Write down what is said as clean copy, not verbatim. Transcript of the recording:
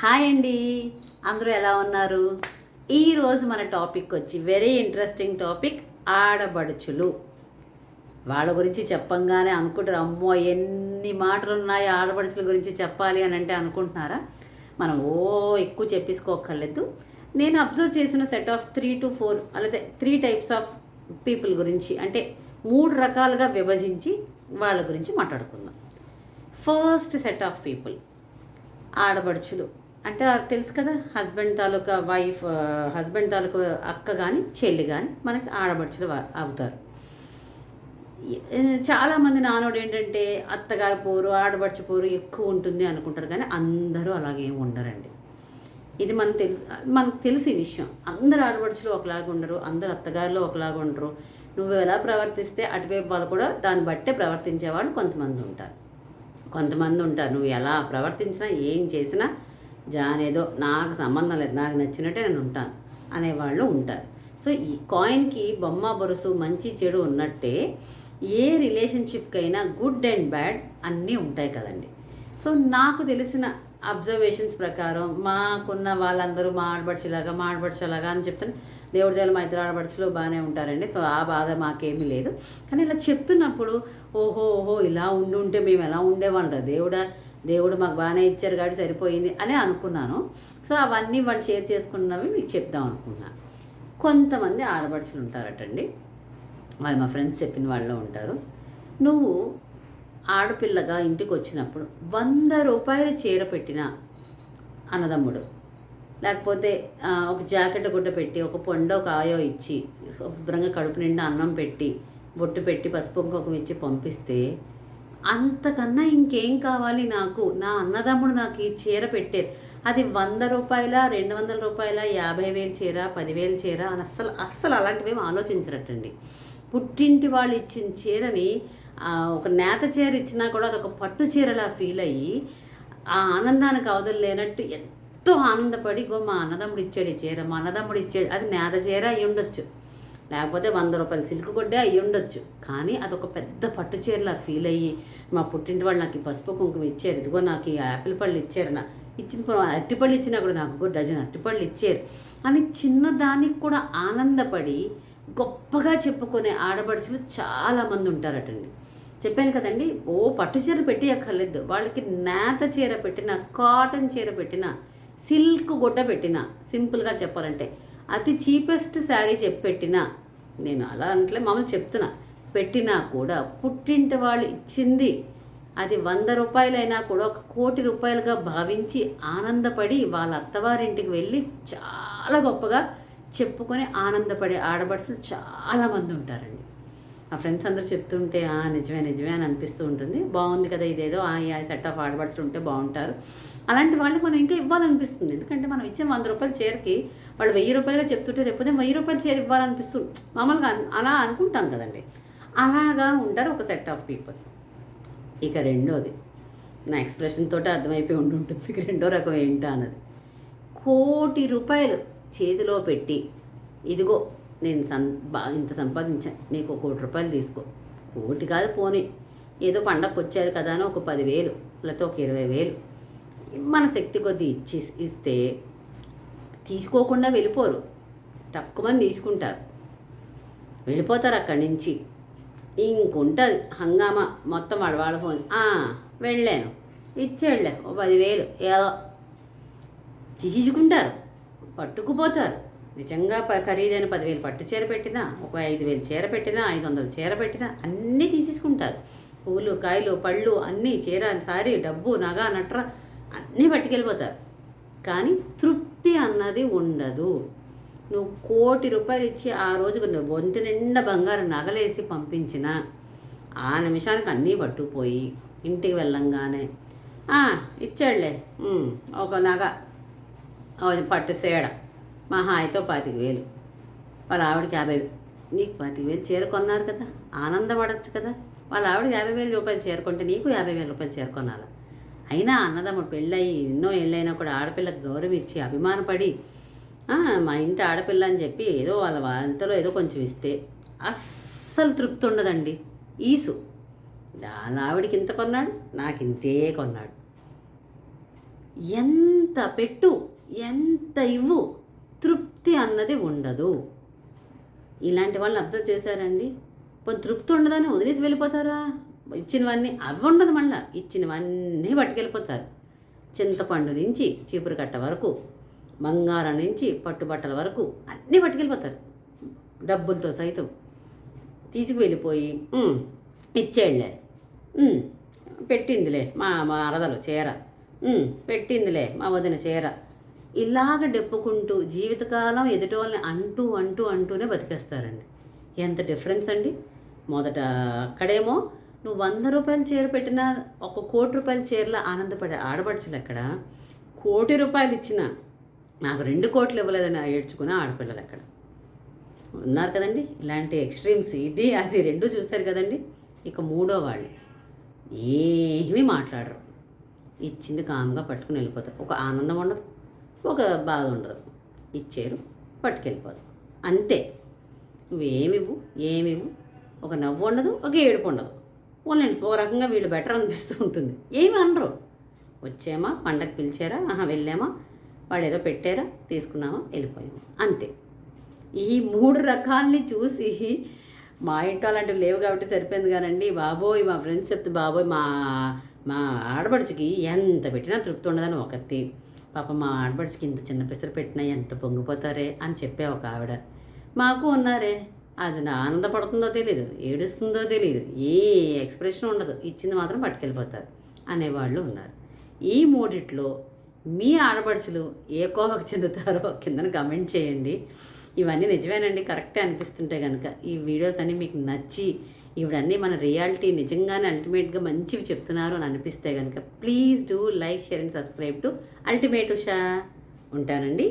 Hi అండి, అందరూ ఎలా ఉన్నారు? ఈరోజు మన టాపిక్ వచ్చి వెరీ ఇంట్రెస్టింగ్ టాపిక్, ఆడబడుచులు. వాళ్ళ గురించి చెప్పంగానే అనుకుంటారు, అమ్మో ఎన్ని మాటలు ఉన్నాయి ఆడబడుచుల గురించి చెప్పాలి అని అంటే అనుకుంటున్నారా? మనం ఎక్కువ చెప్పేసుకోక్కర్లేదు. నేను అబ్జర్వ్ చేసిన సెట్ ఆఫ్ 3 to 4 అలాగే 3 టైప్స్ ఆఫ్ పీపుల్ గురించి, అంటే 3 రకాలుగా విభజించి వాళ్ళ గురించి మాట్లాడుకుందాం. ఫస్ట్ సెట్ ఆఫ్ పీపుల్ ఆడబడుచులు అంటే తెలుసు కదా, హస్బెండ్ తాలూకా వైఫ్, హస్బెండ్ తాలూకా అక్క కానీ చెల్లి కానీ మనకి ఆడబడుచులు అవుతారు. చాలామంది నానోడు ఏంటంటే అత్తగారు పోరు ఆడబడుచు పోరు ఎక్కువ ఉంటుంది అనుకుంటారు, కానీ అందరూ అలాగేం ఉండరండి. ఇది మనకు తెలుసు ఈ విషయం. అందరు ఆడబడుచులు ఒకలాగా ఉండరు, అందరు అత్తగారులు ఒకలాగా ఉండరు. నువ్వు ఎలా ప్రవర్తిస్తే అటువైపు వాళ్ళు కూడా దాన్ని బట్టే ప్రవర్తించేవాళ్ళు కొంతమంది ఉంటారు. నువ్వు ఎలా ప్రవర్తించినా ఏం చేసినా జానేదో నాకు సంబంధం లేదు, నాకు నచ్చినట్టే నేను ఉంటాను అనేవాళ్ళు ఉంటారు. సో ఈ కాయిన్కి బొమ్మ బొరుసు మంచి చెడు ఉన్నట్టే ఏ రిలేషన్షిప్కి అయినా గుడ్ అండ్ బ్యాడ్ అన్నీ ఉంటాయి కదండి. సో నాకు తెలిసిన అబ్జర్వేషన్స్ ప్రకారం మాకున్న వాళ్ళందరూ మా ఆడబడుచులాగా అని చెప్తాను. దేవుడి దేవాలి మా ఇద్దరు ఆడబడుచులు బాగానే ఉంటారండి. సో ఆ బాధ మాకేమీ లేదు. కానీ ఇలా చెప్తున్నప్పుడు ఓహో ఇలా ఉంటే మేము ఎలా ఉండేవాళ్ళం, దేవుడు మాకు బాగానే ఇచ్చారు కాబట్టి సరిపోయింది అని అనుకున్నాను. సో అవన్నీ వాళ్ళు షేర్ చేసుకున్నవి మీకు చెప్దాం అనుకున్నాను. కొంతమంది ఆడబడుచులు ఉంటారటండి, వాళ్ళు మా ఫ్రెండ్స్ చెప్పిన వాళ్ళు ఉంటారు. నువ్వు ఆడపిల్లగా ఇంటికి వచ్చినప్పుడు 100 రూపాయలు చీర పెట్టిన అన్నదమ్ముడు, లేకపోతే ఒక జాకెట్ గుడ్డ పెట్టి ఒక పొండో కాయో ఇచ్చి శుభ్రంగా కడుపు నిండా అన్నం పెట్టి బొట్టు పెట్టి పసుపు కుంకుమ ఇచ్చి పంపిస్తే అంతకన్నా ఇంకేం కావాలి నాకు? నా అన్నదమ్ముడు నాకు ఈ చీర పెట్టారు, అది 100 రూపాయల 200 రూపాయల 50,000 చీర 10,000 చీర అని అస్సలు అలాంటివి ఆలోచించరటండి. పుట్టింటి వాళ్ళు ఇచ్చిన చీరని ఒక నేత చీర ఇచ్చినా కూడా అదొక పట్టు చీరలా ఫీల్ అయ్యి ఆ ఆనందానికి అవధులు లేనట్టు ఎంతో ఆనందపడి మా అన్నదమ్ముడు ఇచ్చాడు ఈ చీర, మా అన్నదమ్ముడు ఇచ్చాడు. అది నేత చీర అయి ఉండొచ్చు, లేకపోతే 100 రూపాయలు సిల్క్ గుడ్డే అయ్యి ఉండొచ్చు, కానీ అదొక పెద్ద పట్టు చీరలా ఫీల్ అయ్యి మా పుట్టింటి వాళ్ళు నాకు ఈ పసుపు కుంకుమ ఇచ్చారు, ఇదిగో నాకు ఈ యాపిల్ పళ్ళు ఇచ్చారు, ఇచ్చిన అరటిపళ్ళు ఇచ్చినా కూడా నాకు డజన్ అరటిపళ్ళు ఇచ్చారు అని చిన్నదానికి కూడా ఆనందపడి గొప్పగా చెప్పుకునే ఆడపడుచులు చాలామంది ఉంటారటండి. చెప్పాను కదండి, పట్టు చీర పెట్టి అక్కర్లేదు, వాళ్ళకి నేత చీర పెట్టిన, కాటన్ చీర పెట్టిన, సిల్క్ గుడ్డ పెట్టిన, సింపుల్గా చెప్పాలంటే అతి చీపెస్ట్ శారీ పెట్టినా, నేను అలా అంటే మామూలు చెప్తున్నా, పెట్టినా కూడా పుట్టింటి వాళ్ళు ఇచ్చింది అది 100 రూపాయలైనా కూడా 1,00,00,000 రూపాయలుగా భావించి ఆనందపడి వాళ్ళ అత్తవారింటికి వెళ్ళి చాలా గొప్పగా చెప్పుకొని ఆనందపడే ఆడబడుచులు చాలామంది ఉంటారండి. ఆ ఫ్రెండ్స్ అందరూ చెప్తుంటే నిజమే అని అనిపిస్తూ ఉంటుంది. బాగుంది కదా, ఇదేదో ఈ సెట్ ఆఫ్ ఆడబడుచులు ఉంటే బాగుంటారు. అలాంటి వాళ్ళకి మనం ఇంకా ఇవ్వాలనిపిస్తుంది. ఎందుకంటే మనం ఇచ్చే 100 రూపాయల చీరకి వాళ్ళు 1000 రూపాయలుగా చెప్తుంటే రేపు 1000 రూపాయల చీర ఇవ్వాలనిపిస్తుంది. మామూలుగా అలా అనుకుంటాం కదండి. అలాగా ఉంటారు ఒక సెట్ ఆఫ్ పీపుల్. ఇక రెండోది, నా ఎక్స్ప్రెషన్ తోటి అర్థమైపోయి ఉంటుంది రెండో రకం ఏంటో అన్నది. 1,00,00,000 రూపాయలు చేతిలో పెట్టి, ఇదిగో నేను ఇంత సంపాదించాను, నీకు 1,00,00,000 రూపాయలు తీసుకో, 1,00,00,000 కాదు పోనీ, ఏదో పండగకు వచ్చారు కదా అని ఒక 10,000 లేకపోతే ఒక 20,000 మన శక్తి కొద్దీ ఇస్తే తీసుకోకుండా వెళ్ళిపోరు, తక్కువ మంది తీసుకుంటారు, వెళ్ళిపోతారు అక్కడి నుంచి. ఇంకుంటుంది హంగామా మొత్తం వాళ్ళ ఫోన్, వెళ్ళాను ఇచ్చేళ్ళే ఓ 10,000 ఏదో తీసుకుంటారు, పట్టుకుపోతారు. నిజంగా ఖరీదైన 10,000 పట్టు చీర పెట్టినా, ఒక 5,000 చీర పెట్టినా, 500 చీర పెట్టినా అన్నీ తీసేసుకుంటారు. పూలు కాయలు పళ్ళు అన్నీ, చీర సారీ డబ్బు నగ నట్ర అన్నీ పట్టుకెళ్ళిపోతారు. కానీ తృప్తి అన్నది ఉండదు. నువ్వు 1,00,00,000 రూపాయలు ఇచ్చి ఆ రోజుకు నువ్వు ఒంటి నిండా బంగారు నగలేసి పంపించిన ఆ నిమిషానికి అన్నీ పట్టుకుపోయి ఇంటికి వెళ్ళంగానే ఇచ్చాడులే ఒక నగ పట్టు సేడ మహా అయితే 25,000, వాళ్ళ ఆవిడకి 50,000, నీకు 25,000 చీర కొన్నారు కదా, ఆనందపడచ్చు కదా. వాళ్ళ ఆవిడకి 50,000 రూపాయలు చేరుకుంటే నీకు 50,000 రూపాయలు చేరుకొనాలి. అయినా అన్నదమ్ముడు పెళ్ళయి ఎన్నో ఏళ్ళైనా కూడా ఆడపిల్లకు గౌరవం ఇచ్చి అభిమానపడి మా ఇంటి ఆడపిల్ల అని చెప్పి ఏదో వాళ్ళ అంతలో ఏదో కొంచెం ఇస్తే అస్సలు తృప్తి ఉండదండి. వాళ్ళ ఆవిడికి ఇంత కొన్నాడు, నాకు ఇంతే కొన్నాడు, ఎంత పెట్టు, ఎంత ఇవ్వు, తృప్తి అన్నది ఉండదు. ఇలాంటి వాళ్ళని అబ్జర్వ్ చేశారండి? తృప్తి ఉండదని వదిలేసి వెళ్ళిపోతారా? ఇచ్చినవన్నీ అవి ఉండదు, మళ్ళీ ఇచ్చినవన్నీ పట్టుకెళ్ళిపోతారు. చింతపండు నుంచి చీపురు కట్ట వరకు, బంగారం నుంచి పట్టుబట్టల వరకు అన్నీ పట్టుకెళ్ళిపోతారు, డబ్బులతో సైతం తీసుకువెళ్ళిపోయి ఇచ్చేళ్ళే, పెట్టిందిలే మా అరదలు చీర, పెట్టిందిలే మా వదిన చీర, ఇలాగ డెప్పుకుంటూ జీవితకాలం ఎదుటోళ్ళని అంటూనే బతికేస్తారండి. ఎంత డిఫరెన్స్ అండి. మొదట అక్కడేమో నువ్వు 100 రూపాయల చీర పెట్టినా 1 కోటి రూపాయల చీరలో ఆనందపడే ఆడపడుచులు ఎక్కడ, 1 కోటి రూపాయలు ఇచ్చినా నాకు 2 కోట్లు ఇవ్వలేదని ఏడ్చుకునే ఆడపిల్లలు ఎక్కడ ఉన్నారు కదండి. ఇలాంటి ఎక్స్ట్రీమ్స్, ఇది అది 2 చూశారు కదండి. ఇక 3వ వాళ్ళు ఏమీ మాట్లాడరు, ఇచ్చింది కామ్గా పట్టుకుని వెళ్ళిపోతారు. ఒక ఆనందం ఉండదు, ఒక బాధ ఉండదు, ఇచ్చారు పట్టుకెళ్ళిపోదు, అంతే. నువ్వేమివ్వు ఏమివ్వు, ఒక నవ్వు ఉండదు, ఒక ఏడుపు ఉండదు. ఓన్లండి ఒక రకంగా వీళ్ళు బెటర్ అనిపిస్తూ ఉంటుంది. ఏమి అనరు. వచ్చామా, పండగ పిలిచారా, వెళ్ళామా, వాడు ఏదో పెట్టారా, తీసుకున్నామా, వెళ్ళిపోయామా, అంతే. ఈ 3 రకాలని చూసి మా ఇంట్లో అలాంటివి లేవు కాబట్టి సరిపోయింది కానండి. బాబోయ్, మా ఫ్రెండ్స్ చెప్తే బాబోయ్ మా ఆడపడుచుకి ఎంత పెట్టినా తృప్తి ఉండదని ఒకటి, పాప మా ఆడపడుచుకి ఇంత చిన్న పిసరు పెట్టినా ఎంత పొంగిపోతారే అని చెప్పే ఒక ఆవిడ. మాకు ఉన్నారే, అది ఆనందపడుతుందో తెలీదు, ఏడుస్తుందో తెలీదు, ఏ ఎక్స్ప్రెషన్ ఉండదు, ఇచ్చింది మాత్రం పట్టుకెళ్ళిపోతారు అనేవాళ్ళు ఉన్నారు. ఈ 3 మీ ఆడపడుచులు ఏ కోవకు చెందుతారో కిందన కమెంట్ చేయండి. ఇవన్నీ నిజమేనండి, కరెక్టే అనిపిస్తుంటే కనుక ఈ వీడియోస్ అన్నీ మీకు నచ్చి ఇవన్నీ మన రియాలిటీ నిజంగానే అల్టిమేట్గా మంచివి చెప్తున్నారు అని అనిపిస్తే కనుక please do like, share and subscribe to ultimate Usha. ఉంటానండి.